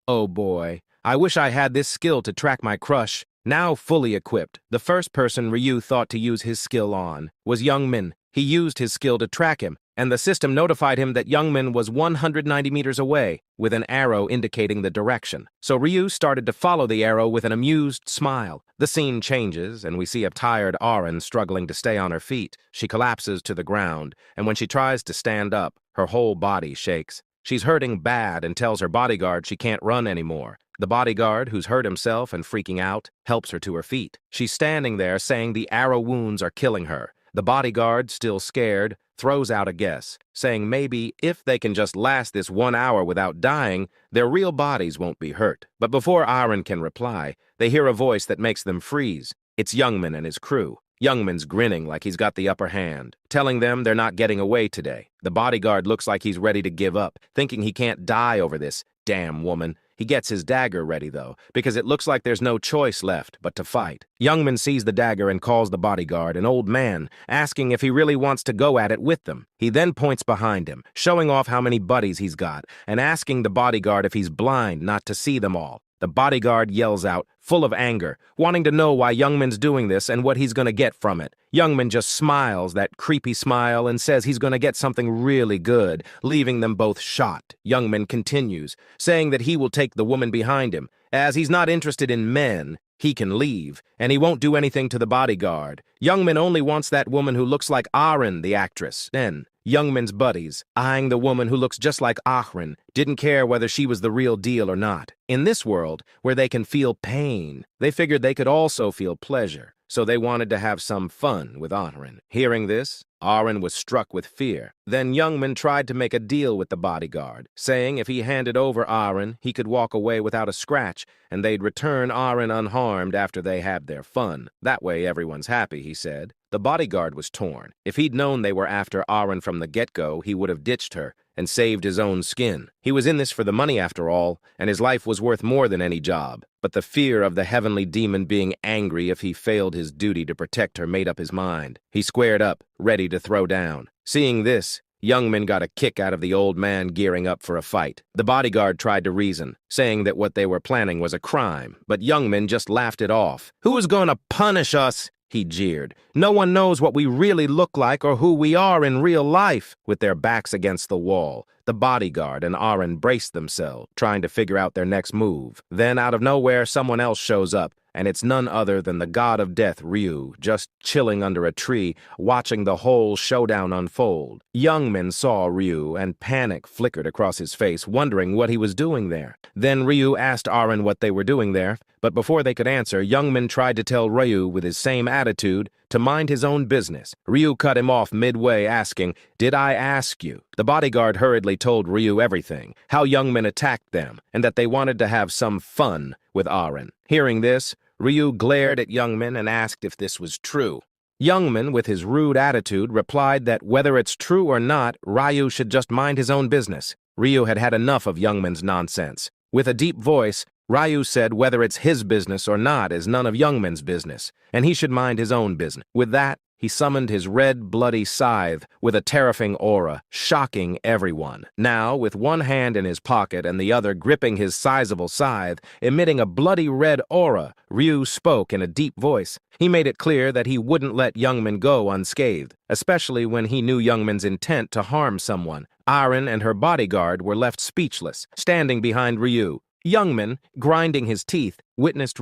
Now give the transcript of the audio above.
Oh boy, I wish I had this skill to track my crush. Now fully equipped, the first person Ryu thought to use his skill on was Youngmin. He used his skill to track him, and the system notified him that Youngmin was 190 meters away, with an arrow indicating the direction. So Ryu started to follow the arrow with an amused smile. The scene changes, and we see a tired Auron struggling to stay on her feet. She collapses to the ground, and when she tries to stand up, her whole body shakes. She's hurting bad and tells her bodyguard she can't run anymore. The bodyguard, who's hurt himself and freaking out, helps her to her feet. She's standing there saying the arrow wounds are killing her. The bodyguard, still scared, throws out a guess, saying maybe if they can just last this 1 hour without dying, their real bodies won't be hurt. But before Auron can reply, they hear a voice that makes them freeze. It's Youngmin and his crew. Youngman's grinning like he's got the upper hand, telling them they're not getting away today. The bodyguard looks like he's ready to give up, thinking he can't die over this damn woman. He gets his dagger ready, though, because it looks like there's no choice left but to fight. Youngman sees the dagger and calls the bodyguard an old man, asking if he really wants to go at it with them. He then points behind him, showing off how many buddies he's got, and asking the bodyguard if he's blind not to see them all. The bodyguard yells out, full of anger, wanting to know why Youngman's doing this and what he's going to get from it. Youngman just smiles that creepy smile and says he's going to get something really good, leaving them both shocked. Youngman continues, saying that he will take the woman behind him. As he's not interested in men, he can leave, and he won't do anything to the bodyguard. Youngman only wants that woman who looks like Auron, the actress. Then, Youngman's buddies, eyeing the woman who looks just like Auron, didn't care whether she was the real deal or not. In this world, where they can feel pain, they figured they could also feel pleasure, so they wanted to have some fun with Auron. Hearing this, Auron was struck with fear. Then Youngman tried to make a deal with the bodyguard, saying if he handed over Auron, he could walk away without a scratch, and they'd return Auron unharmed after they had their fun. That way everyone's happy, he said. The bodyguard was torn. If he'd known they were after Auron from the get-go, he would have ditched her and saved his own skin. He was in this for the money after all, and his life was worth more than any job. But the fear of the heavenly demon being angry if he failed his duty to protect her made up his mind. He squared up, ready to throw down. Seeing this, Youngman got a kick out of the old man gearing up for a fight. The bodyguard tried to reason, saying that what they were planning was a crime, but Youngman just laughed it off. "Who's gonna punish us?" he jeered. "No one knows what we really look like or who we are in real life." With their backs against the wall, the bodyguard and Auron braced themselves, trying to figure out their next move. Then, out of nowhere, someone else shows up, and it's none other than the god of death, Ryu, just chilling under a tree, watching the whole showdown unfold. Youngman saw Ryu, and panic flickered across his face, wondering what he was doing there. Then Ryu asked Auron what they were doing there, but before they could answer, Youngman tried to tell Ryu, with his same attitude, to mind his own business. Ryu cut him off midway, asking, "Did I ask you?" The bodyguard hurriedly told Ryu everything, how Youngman attacked them, and that they wanted to have some fun with Auron. Hearing this, Ryu glared at Youngman and asked if this was true. Youngman, with his rude attitude, replied that whether it's true or not, Ryu should just mind his own business. Ryu had had enough of Youngman's nonsense. With a deep voice, Ryu said whether it's his business or not is none of Youngman's business, and he should mind his own business. With that, he summoned his red, bloody scythe with a terrifying aura, shocking everyone. Now, with one hand in his pocket and the other gripping his sizable scythe, emitting a bloody red aura, Ryu spoke in a deep voice. He made it clear that he wouldn't let Youngman go unscathed, especially when he knew Youngman's intent to harm someone. Auron and her bodyguard were left speechless, standing behind Ryu. Youngman, grinding his teeth, witnessed